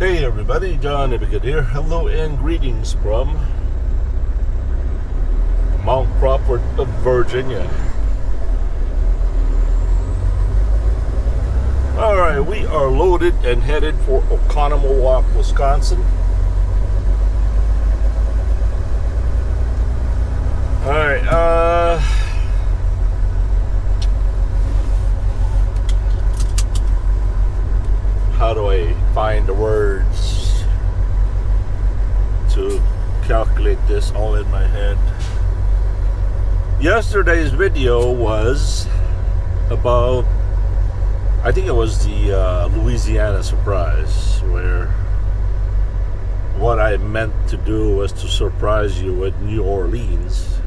Hey everybody, John Epicott here. Hello and greetings from Mount Crawford, Virginia. Alright, we are loaded and headed for Oconomowoc, Wisconsin. Alright, how do I find the words to calculate this all in my head? Yesterday's video was about, I think it was the Louisiana surprise, where what I meant to do was to surprise you with New Orleans,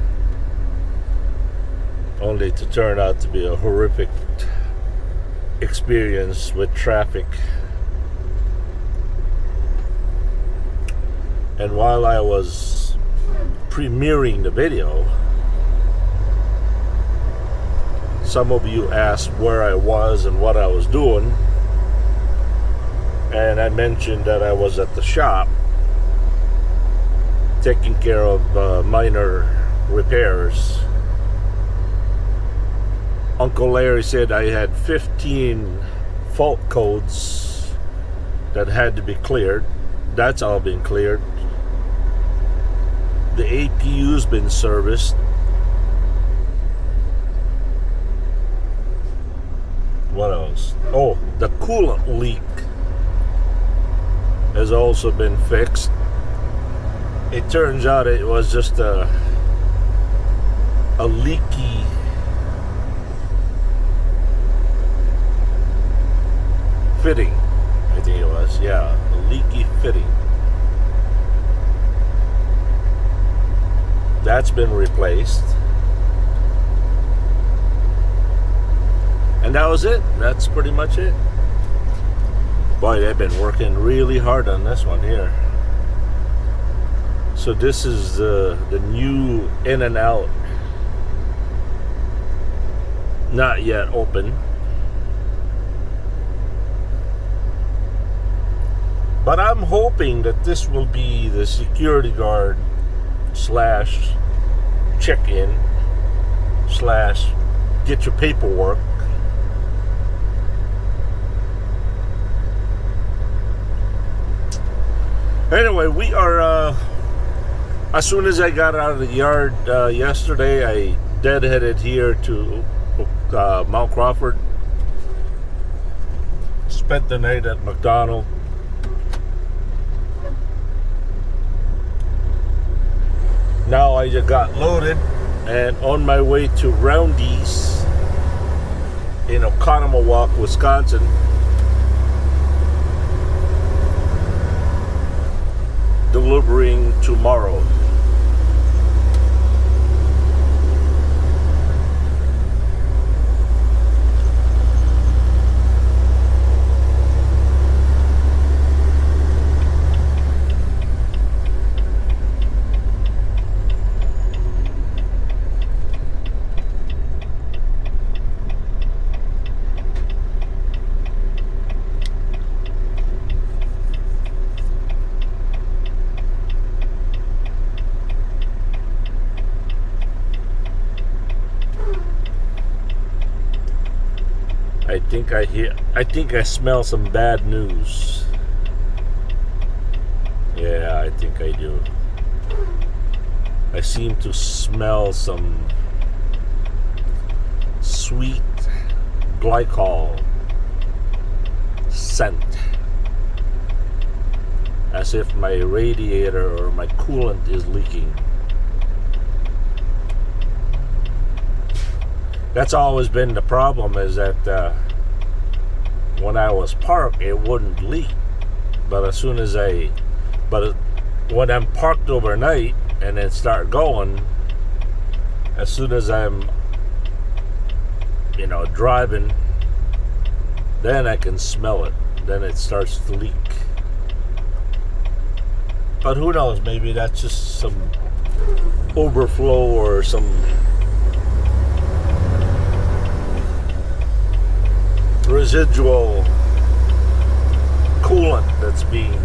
only to turn out to be a horrific experience with traffic. And while I was premiering the video, some of you asked where I was and what I was doing, and I mentioned that I was at the shop taking care of minor repairs. Uncle Larry said I had 15 fault codes that had to be cleared. That's all been cleared. The APU's been serviced. What else? Oh, the coolant leak has also been fixed. It turns out it was just a leaky fitting. I think it was, yeah, a leaky fitting. That's been replaced. And that was it. That's pretty much it. Boy, they've been working really hard on this one here. So this is the new in and out. Not yet open. But I'm hoping that this will be the security guard slash check-in slash get your paperwork. Anyway, we are as soon as I got out of the yard yesterday, I deadheaded here to Mount Crawford. Spent the night at McDonald's. Now I just got loaded and on my way to Roundy's in Oconomowoc, Wisconsin. Delivering tomorrow. I think I smell some bad news. Yeah, I think I do. I seem to smell some sweet glycol scent, as if my radiator or my coolant is leaking. That's always been the problem, is that when I was parked, it wouldn't leak. But as soon as when I'm parked overnight and then start going, as soon as I'm, driving, then I can smell it. Then it starts to leak. But who knows? Maybe that's just some overflow or some residual coolant that's being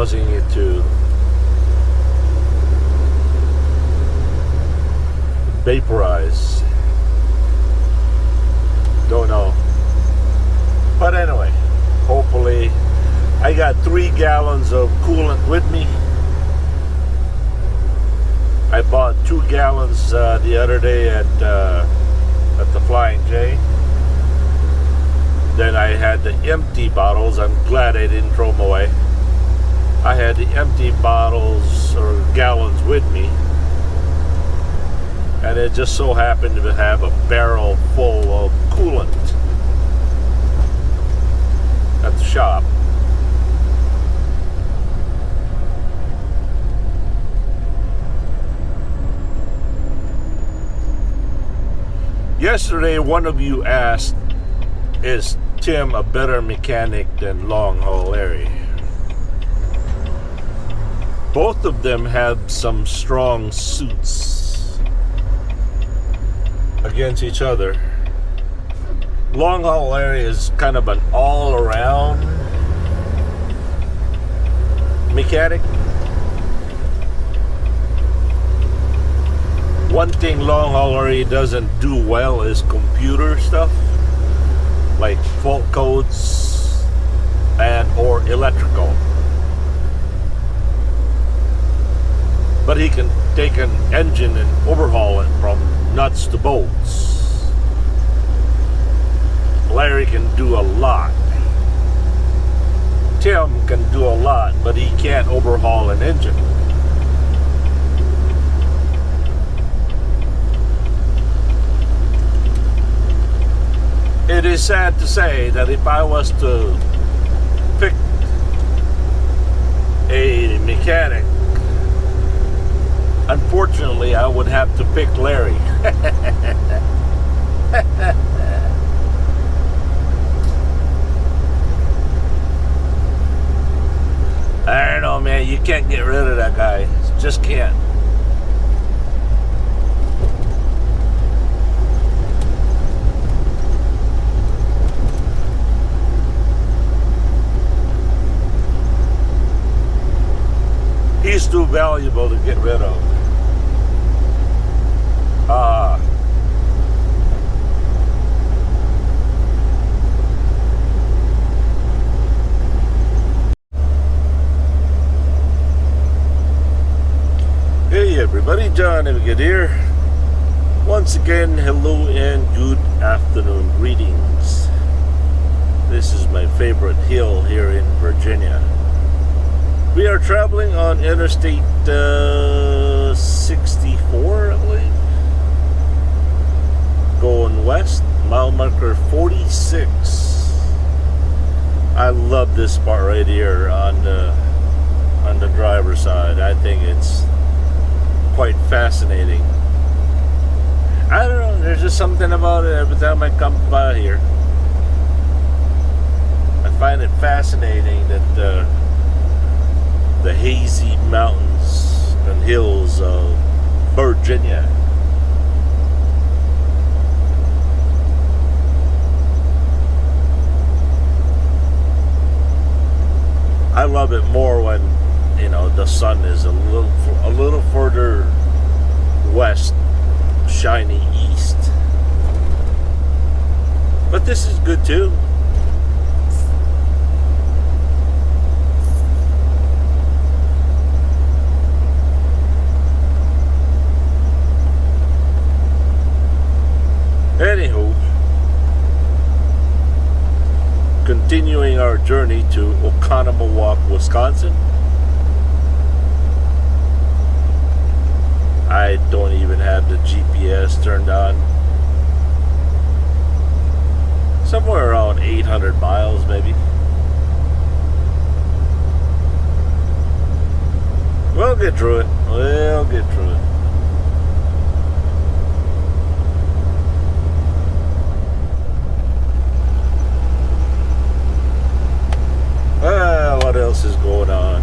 causing it to vaporize. Don't know. But anyway, hopefully, I got 3 gallons of coolant with me. I bought 2 gallons the other day at the Flying J. Then I had the empty bottles. I'm glad I didn't throw them away. I had the empty bottles or gallons with me. And it just so happened to have a barrel full of coolant at the shop. Yesterday, one of you asked, is Tim a better mechanic than Long Haul Larry? Both of them have some strong suits against each other. Long Haul Larry is kind of an all-around mechanic. One thing Long Haul Larry doesn't do well is computer stuff, like fault codes and or electrical. But he can take an engine and overhaul it from nuts to bolts. Larry can do a lot. Tim can do a lot, but he can't overhaul an engine. It is sad to say that if I was to pick a mechanic, unfortunately I would have to pick Larry. I don't know, man, you can't get rid of that guy. Just can't. He's too valuable to get rid of. Hey everybody, John Evgid here. Once again, hello and good afternoon. Greetings. This is my favorite hill here in Virginia. We are traveling on Interstate 64, I believe. Going west, mile marker 46. I love this part right here on the driver's side. I think it's quite fascinating. I don't know, there's just something about it every time I come by here. I find it fascinating that the hazy mountains and hills of Virginia. I love it more when, you know, the sun is a little further west, shining east. But this is good too. Anywho, continuing our journey to Oconomowoc, Wisconsin. I don't even have the GPS turned on. Somewhere around 800 miles maybe. We'll get through it. We'll get through it. What else is going on?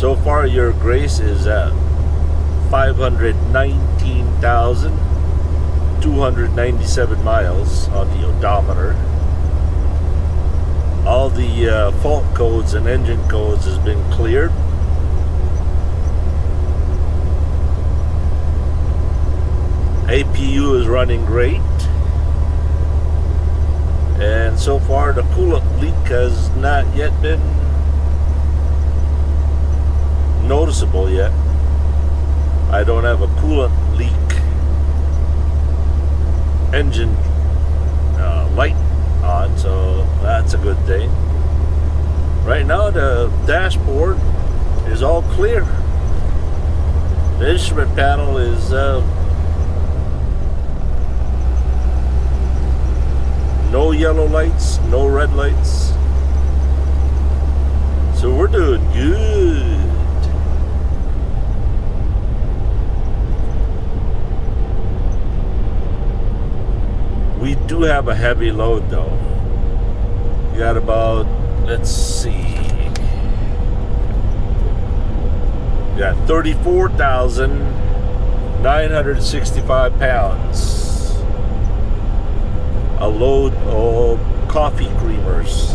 So far, your grace is at 519,297 miles on the odometer. All the fault codes and engine codes has been cleared. APU is running great. And so far, the coolant leak has not yet been noticeable yet. I don't have a coolant leak engine light on, so that's a good thing. Right now the dashboard is all clear. The instrument panel is no yellow lights, no red lights, so we're doing good. We do have a heavy load though. We got about, let's see, we got 34,965 pounds. A load of coffee creamers.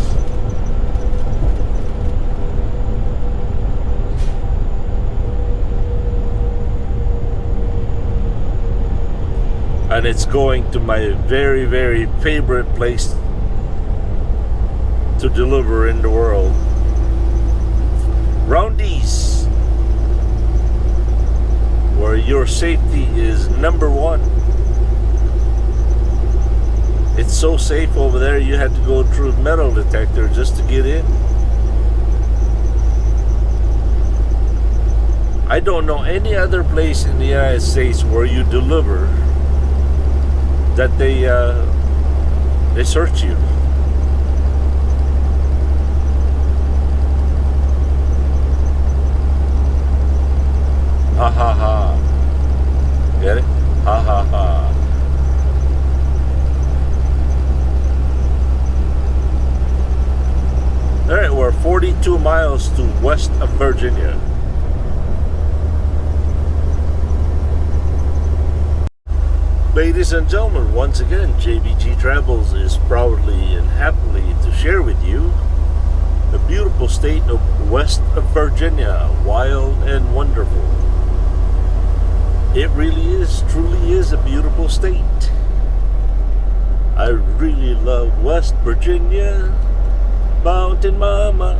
And it's going to my very, very favorite place to deliver in the world. Roundy's, where your safety is number one. It's so safe over there, you had to go through a metal detector just to get in. I don't know any other place in the United States where you deliver that they search you. Ha ha ha. Get it? Ha ha ha. Alright, we're 42 miles to west of Virginia. Ladies and gentlemen, once again, JBG Travels is proudly and happily to share with you the beautiful state of West of Virginia, wild and wonderful. It really is, truly is a beautiful state. I really love West Virginia, Mountain Mama,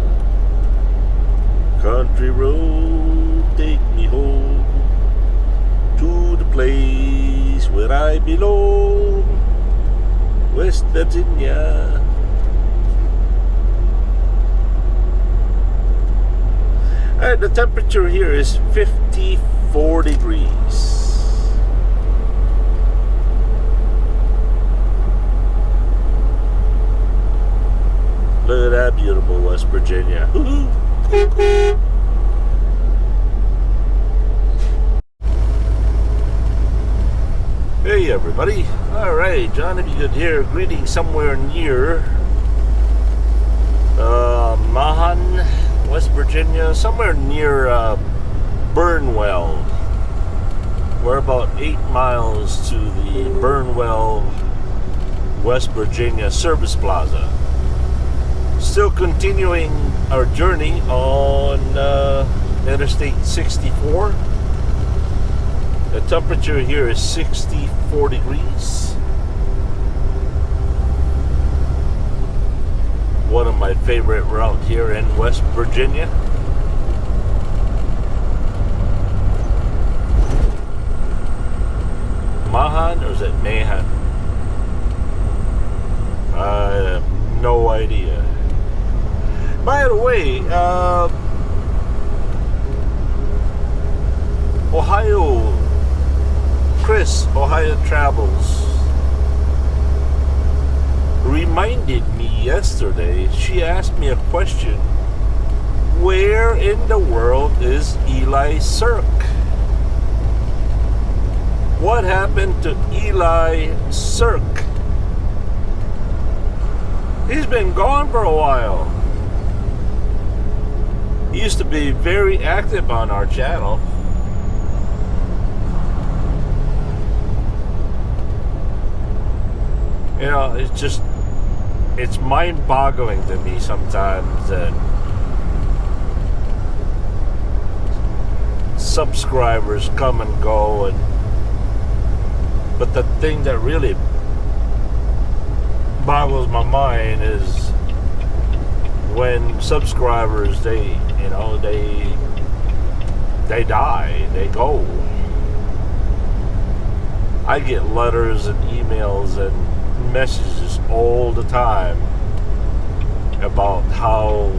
country road, take me home to the place where I belong, West Virginia. And the temperature here is 54 degrees. Look at that beautiful West Virginia. Hey everybody. Alright, Johnny B. Good here, greeting somewhere near Mahan, West Virginia, somewhere near Burnwell. We're about 8 miles to the Burnwell, West Virginia Service Plaza. Still continuing our journey on Interstate 64. The temperature here is 64 degrees. One of my favorite routes here in West Virginia. Mahan, or is it Mahan? I have no idea. By the way, Chris, Ohio Travels, reminded me yesterday. She asked me a question. Where in the world is Eli Sirk? What happened to Eli Sirk? He's been gone for a while. He used to be very active on our channel. You know, it's mind-boggling to me sometimes that subscribers come and go, but the thing that really boggles my mind is when subscribers they die, they go. I get letters and emails and messages all the time about how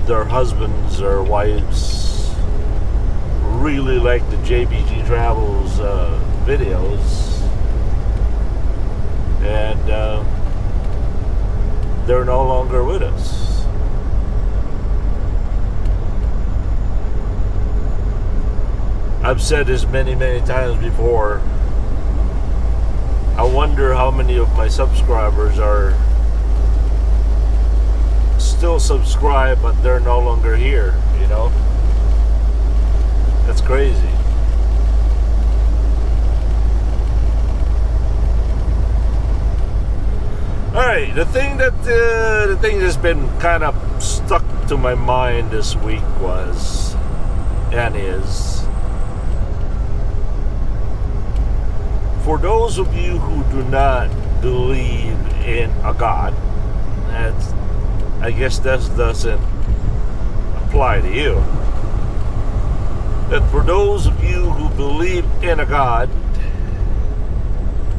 their husbands or wives really like the JBG Travels videos, and they're no longer with us. I've said this many times before. I wonder how many of my subscribers are still subscribed, but they're no longer here, you know? That's crazy. Alright, the thing that's been kind of stuck to my mind this week was, and is, for those of you who do not believe in a God, I guess that doesn't apply to you. That for those of you who believe in a God,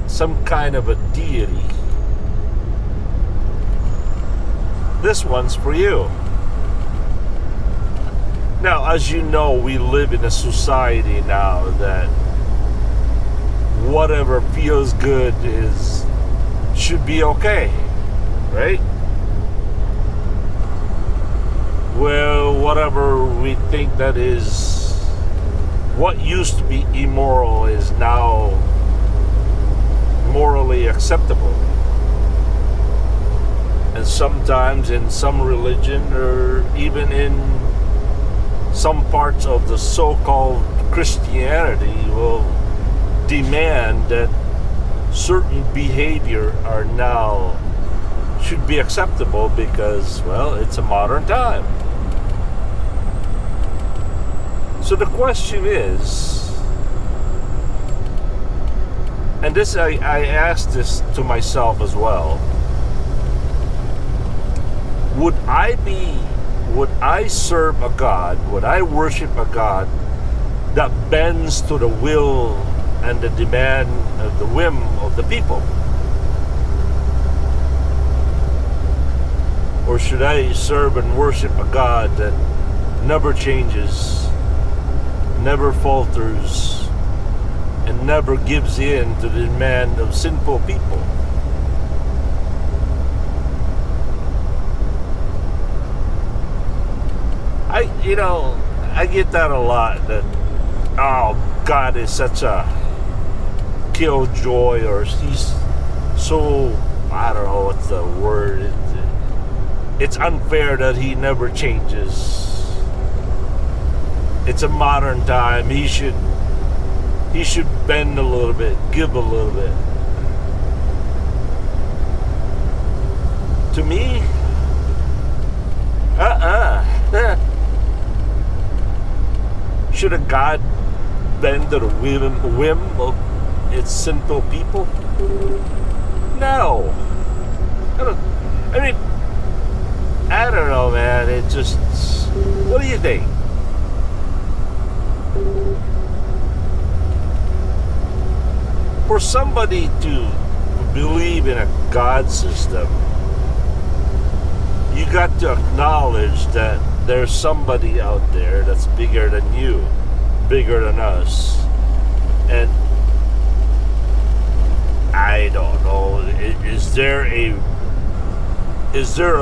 some kind of a deity, this one's for you. Now, as you know, we live in a society now that whatever feels good should be okay, right? Well, whatever we think that is, what used to be immoral is now morally acceptable. And sometimes in some religion, or even in some parts of the so-called Christianity, will demand that certain behavior should be acceptable because, well, it's a modern time. So the question is, and this I asked this to myself as well, would I serve a God, would I worship a God that bends to the will and the demand of the whim of the people? Or should I serve and worship a God that never changes, never falters, and never gives in to the demand of sinful people? I get that a lot, that, oh, God is such a killjoy, or he's so, I don't know what's the word, it's unfair that he never changes. It's a modern time. He should bend a little bit, give a little bit. To me, should a God bend to the whim of its sinful people? No. I don't know, man. It just... What do you think? For somebody to believe in a God system, you got to acknowledge that there's somebody out there that's bigger than you, bigger than us. And I don't know, is there a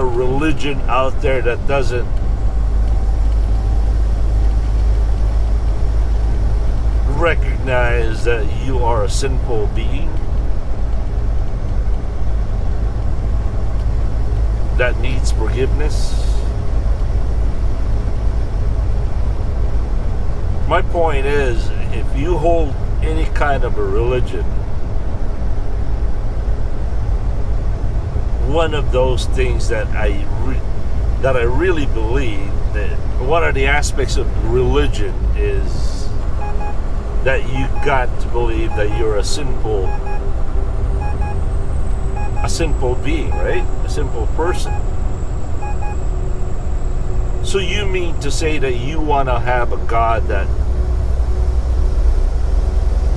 religion out there that doesn't recognize that you are a sinful being that needs forgiveness? My point is, if you hold any kind of a religion, one of those things that I really believe, that one of the aspects of religion is that you got to believe that you're a sinful being, right? A sinful person. So you mean to say that you want to have a God that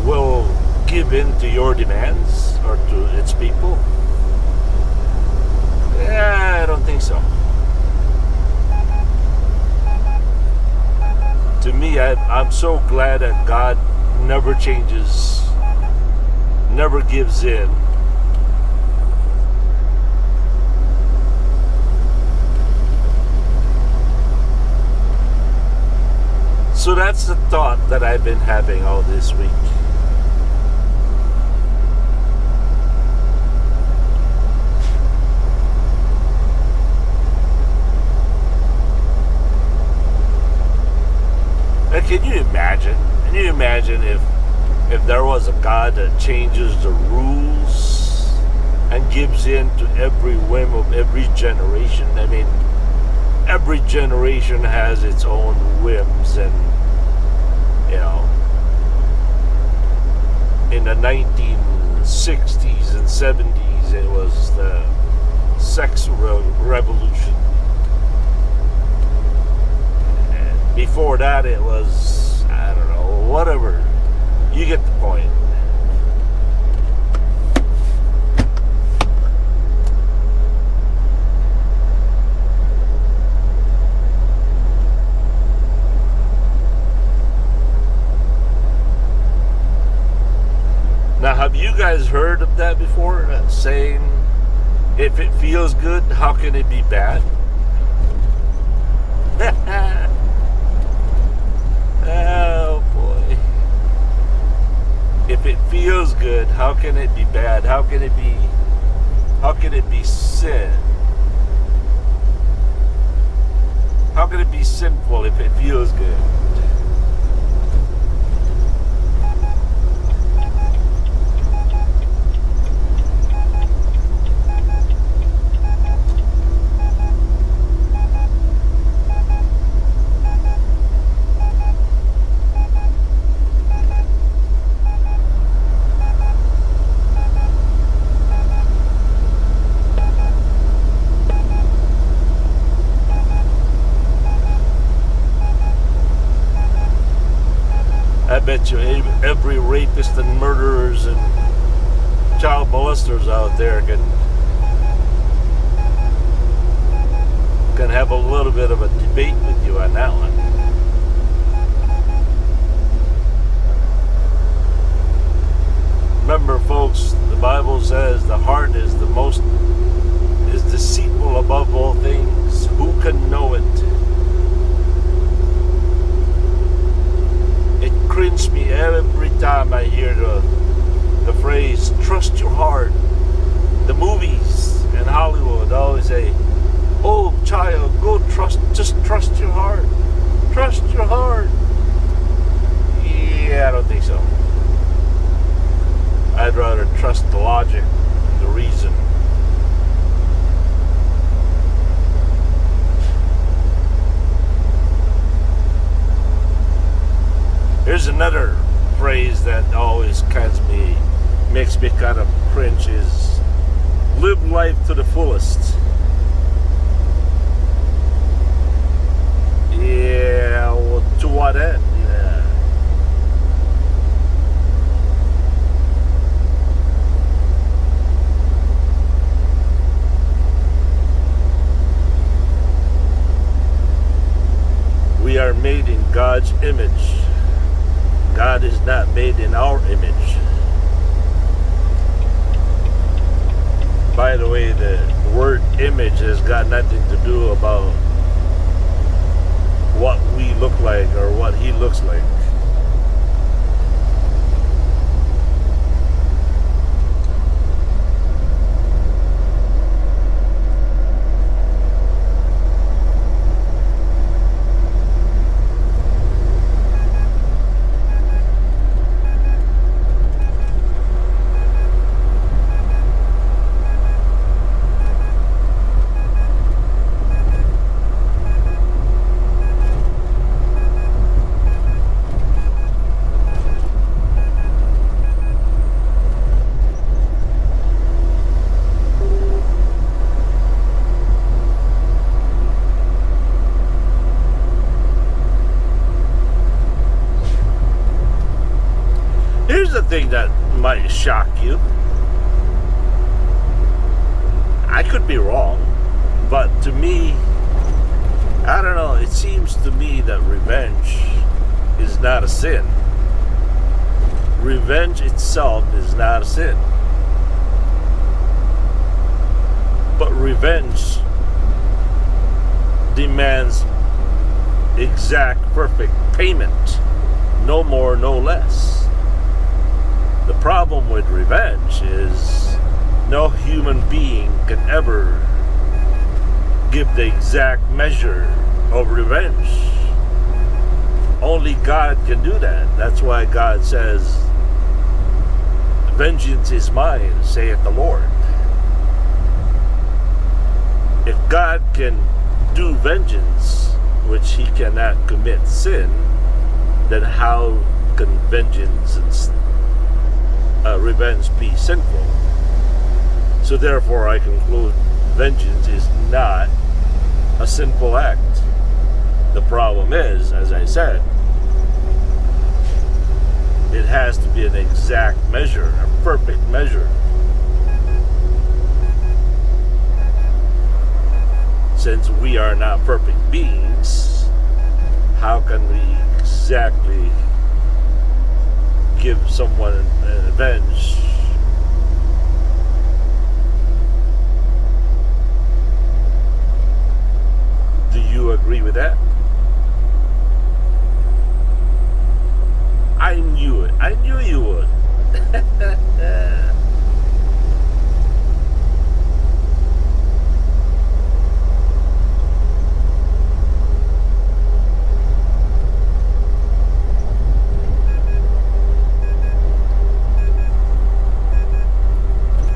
will give in to your demands or to its people? Yeah, I don't think so. To me, I'm so glad that God never changes, never gives in. So that's the thought that I've been having all this week. And can you imagine? Can you imagine if there was a God that changes the rules and gives in to every whim of every generation? I mean, every generation has its own whims, and in the 1960s and 70s it was the sex revolution, and before that it was, I don't know, whatever. You get the point. Now, have you guys heard of that before? That saying, if it feels good, how can it be bad? Oh boy. If it feels good, how can it be bad? How can it be sin? How can it be sinful if it feels good? I bet you every rapist and murderers and child molesters out there can have a little bit of a debate with you on that one. Remember, folks, the Bible says the heart is deceitful above all things. Who can know it? It cringes me every time I hear the phrase, trust your heart. The movies in Hollywood always say, oh child, just trust your heart. Trust your heart. Yeah, I don't think so. I'd rather trust the logic and the reason. Here's another phrase that always makes me kind of cringe is, live life to the fullest. Yeah, well, to what end? Yeah. We are made in God's image. God is not made in our image. By the way, the word image has got nothing to do about what we look like or what he looks like. Here's the thing that might shock you. I could be wrong, but to me, I don't know, it seems to me that revenge is not a sin. Revenge itself is not a sin. But revenge demands exact, perfect payment. No more, no less. The problem with revenge is no human being can ever give the exact measure of revenge. Only God can do that. That's why God says, vengeance is mine, saith the Lord. If God can do vengeance, which he cannot commit sin, then how can vengeance and revenge be sinful? So therefore I conclude vengeance is not a sinful act. The problem is, as I said, it has to be an exact measure, a perfect measure. Since we are not perfect beings, how can we exactly give someone an revenge? Do you agree with that? I knew it. I knew you would.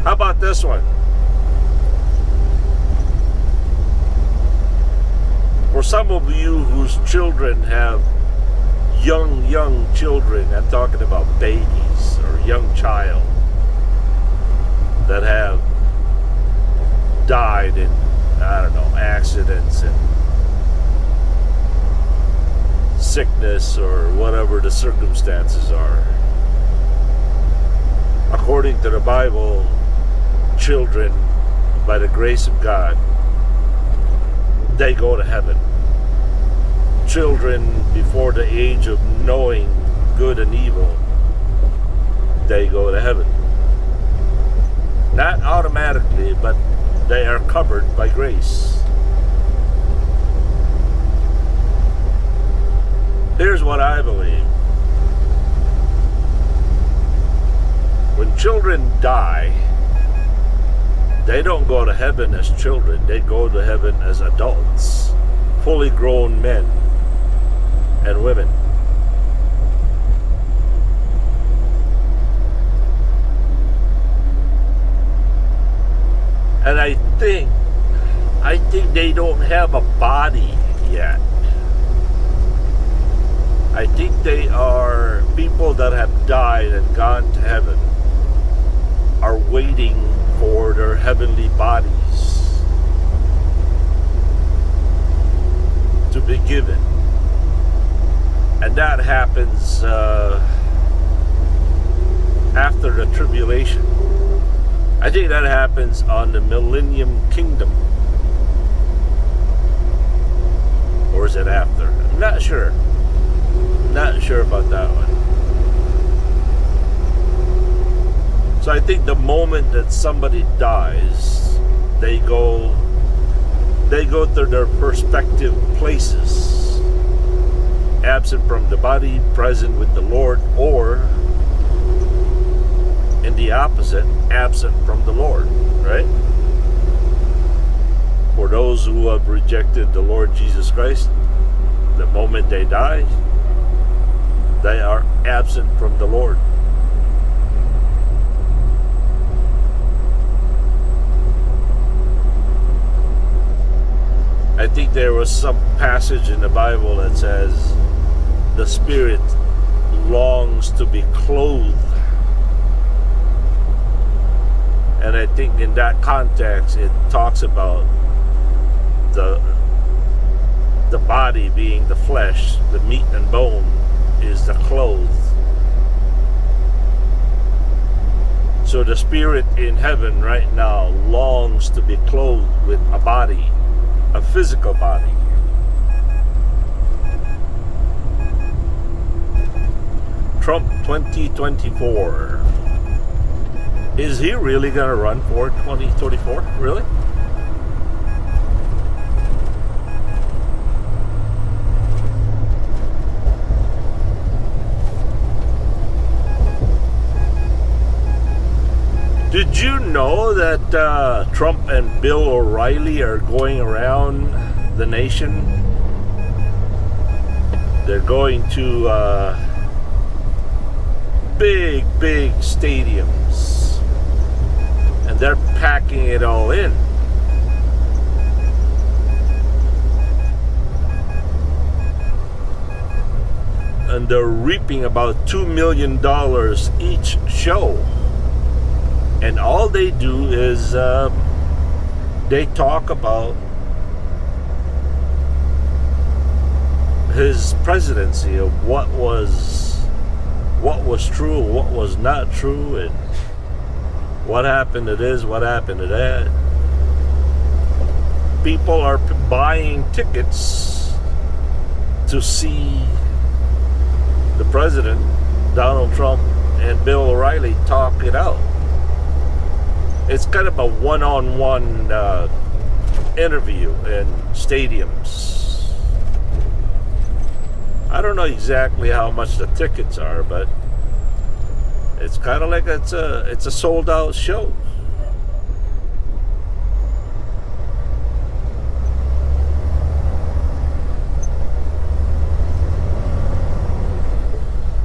How about this one? For some of you whose children have young children, I'm talking about babies or young child that have died in, I don't know, accidents and sickness or whatever the circumstances are. According to the Bible, children, by the grace of God, they go to heaven. Children before the age of knowing good and evil, they go to heaven. Not automatically, but they are covered by grace. Here's what I believe. When children die, they don't go to heaven as children. They go to heaven as adults, fully grown men and women. And I think they don't have a body yet. I think they are people that have died and gone to heaven, are waiting for their heavenly bodies to be given. And that happens after the tribulation. I think that happens on the Millennium Kingdom. Or is it after? I'm not sure. Not sure about that one. So I think the moment that somebody dies, they go to their respective places, absent from the body, present with the Lord, or in the opposite, absent from the Lord, right? For those who have rejected the Lord Jesus Christ, the moment they die, they are absent from the Lord. I think there was some passage in the Bible that says the spirit longs to be clothed. And I think in that context it talks about the body being the flesh, the meat and bone is the clothes. So the spirit in heaven right now longs to be clothed with a body, a physical body. Trump 2024. Is he really going to run for 2024? Really? Did you know that Trump and Bill O'Reilly are going around the nation? They're going to big stadiums, and they're packing it all in. And they're reaping about $2 million each show. And all they do is they talk about his presidency, of what was true, what was not true, and what happened to this, what happened to that. People are buying tickets to see the president, Donald Trump, and Bill O'Reilly talk it out. It's kind of a one-on-one interview in stadiums. I don't know exactly how much the tickets are, but it's kind of like it's a sold-out show.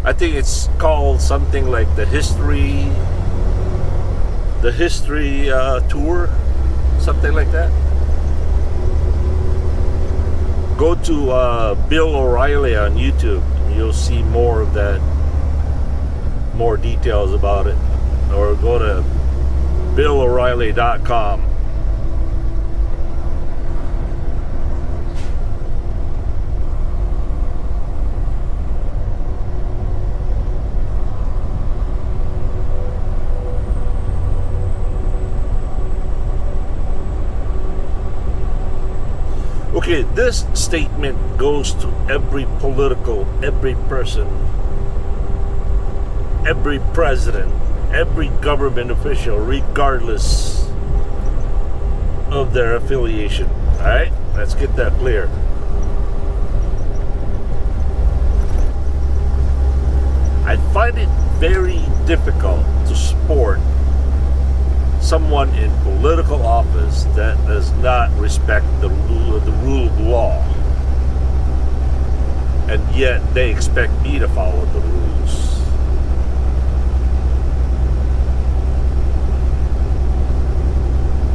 I think it's called something like the history tour, something like that. Go to Bill O'Reilly on YouTube, and you'll see more of that, more details about it. Or go to BillO'Reilly.com. Okay, this statement goes to every person, every president, every government official, regardless of their affiliation. Alright? Let's get that clear. I find it very difficult to support someone in political office that does not respect the rule of law, and yet they expect me to follow the rules.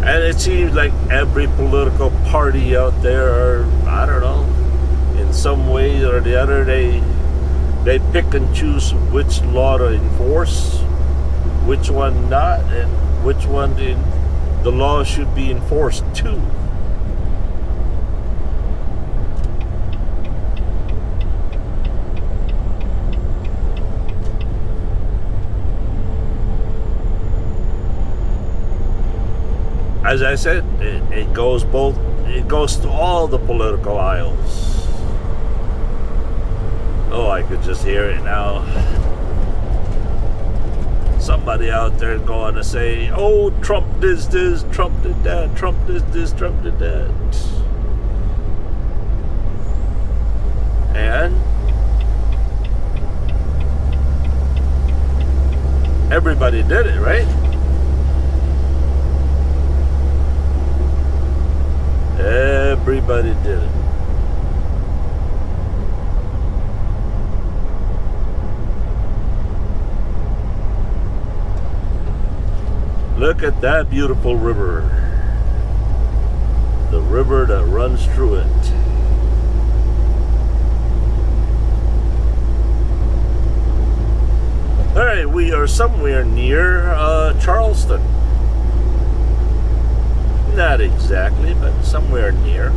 And it seems like every political party out there are, I don't know, in some way or the other, they pick and choose which law to enforce, which one not, and which one the law should be enforced to. As I said, it goes to all the political aisles. Oh, I could just hear it now. Somebody out there going to say, oh, Trump did this, Trump did that, Trump did this, Trump did that. And everybody did it, right? Everybody did it. Look at that beautiful river. The river that runs through it. Alright, we are somewhere near Charleston. Not exactly, but somewhere near.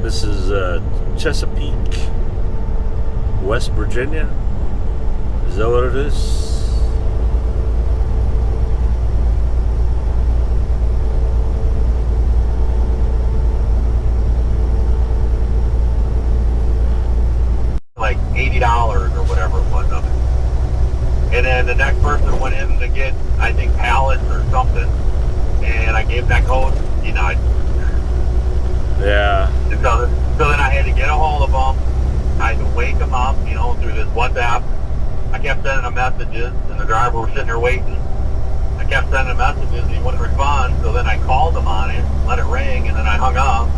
This is Chesapeake, West Virginia. Is that what it is? Like $80 or whatever it was of it. And then the next person went in to get, I think, pallets or something. And I gave that code, you know. Yeah. And so then I had to get a hold of them. I had to wake them up, you know, through this WhatsApp. I kept sending them messages, and the driver was sitting there waiting. I kept sending him messages, and he wouldn't respond. So then I called him on it, let it ring, and then I hung up.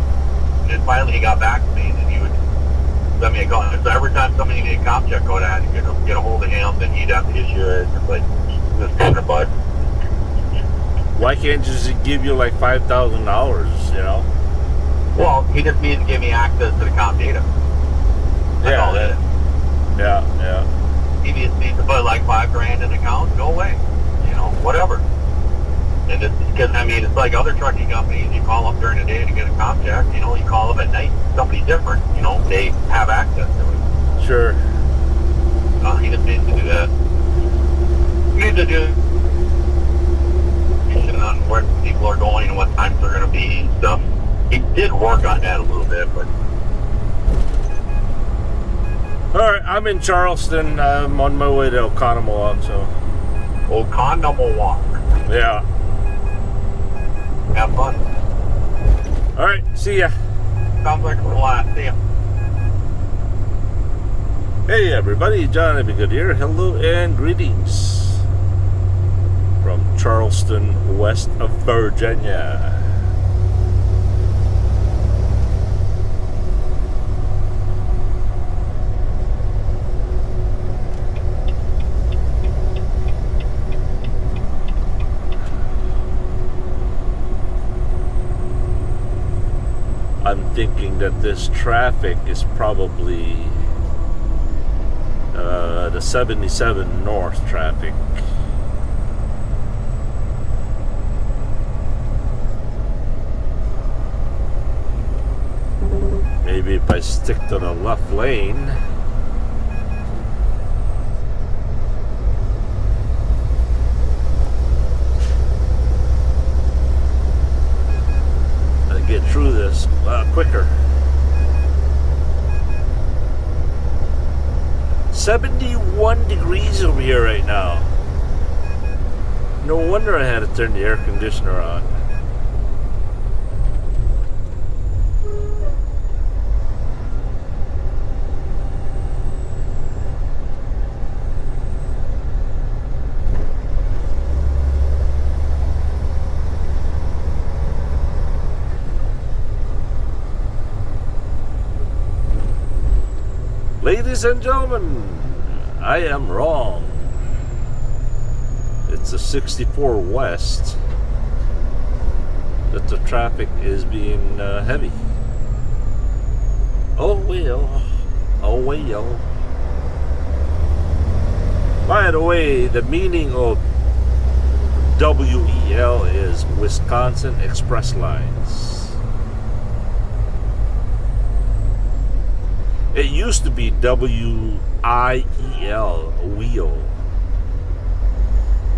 And then finally he got back to me, and then he would send me a call. So every time somebody needed a comp check code, I had to get a hold of him, then he'd have to issue it. It's like this kind of butt. Why can't you just give you like $5,000, you know? Well, he just needs to give me access to the comp data. That's all that is. Yeah. He needs to put like $5,000 in the account, go away. You know, whatever. And it's because, I mean, it's like other trucking companies. You call up during the day to get a comp check. You know, you call them at night. Somebody different. You know, they have access to it. Sure. He just needs to do that. He needs to do on where people are going and what times they're going to be and stuff. He did work on that a little bit, but... Alright, I'm in Charleston. I'm on my way to Oconomowoc, so... Oconomowoc. Yeah. Have fun. Alright, see ya. Sounds like a blast. See ya. Hey everybody, John Be Good here. Hello and greetings from Charleston, West Virginia. I'm thinking that this traffic is probably the 77 north traffic. Maybe if I stick to the left lane. I get through this quicker. 71 degrees over here right now. No wonder I had to turn the air conditioner on. Ladies and gentlemen, I am wrong. It's a 64 west that the traffic is being heavy. Oh well. By the way, the meaning of WEL is Wisconsin Express Lines. It used to be WIEL, wheel,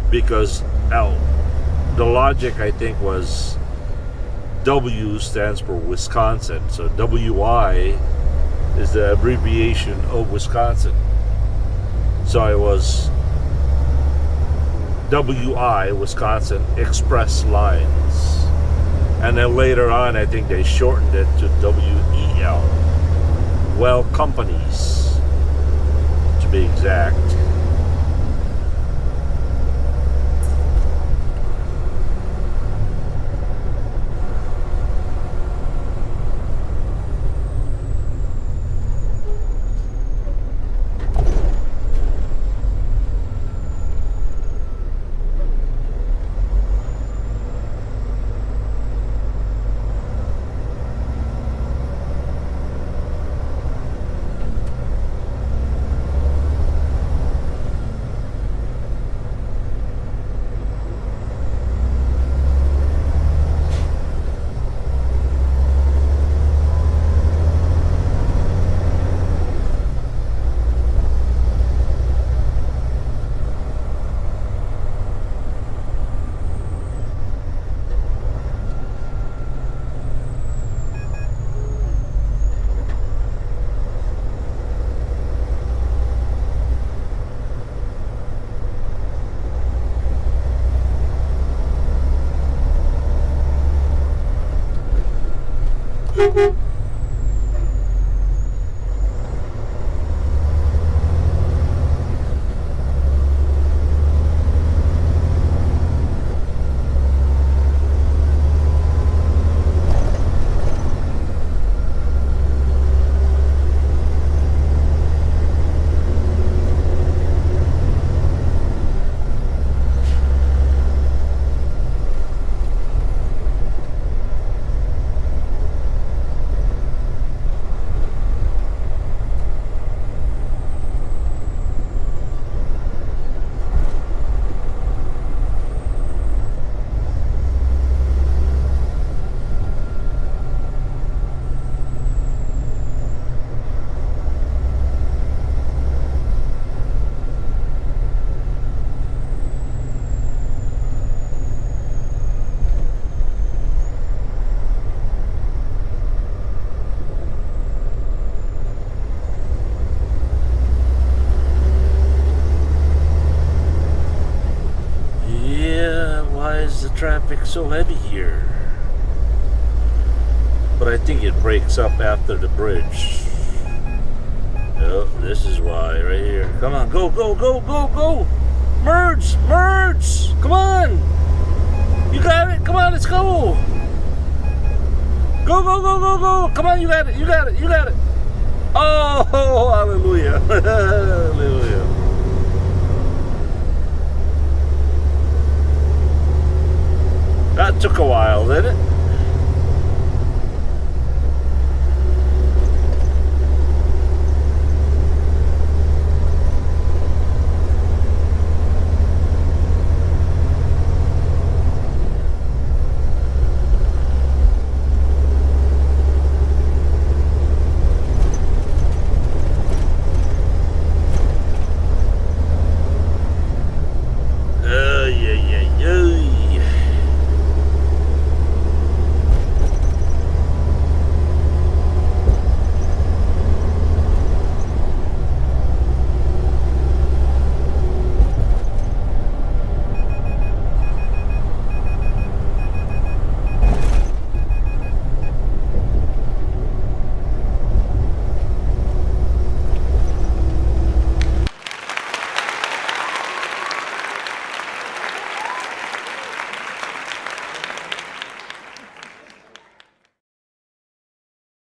because the logic I think was W stands for Wisconsin, so WI is the abbreviation of Wisconsin. So it was WI, Wisconsin Express Lines, and then later on I think they shortened it to WEL. Well, companies, to be exact. Traffic so heavy here, but I think it breaks up after the bridge. Oh, this is why right here. Come on, go, go, go, go, go! Merge, merge! Come on! You got it! Come on, let's go! Go, go, go, go, go! Come on, you got it! You got it! You got it! Oh, hallelujah! Hallelujah! That took a while, didn't it?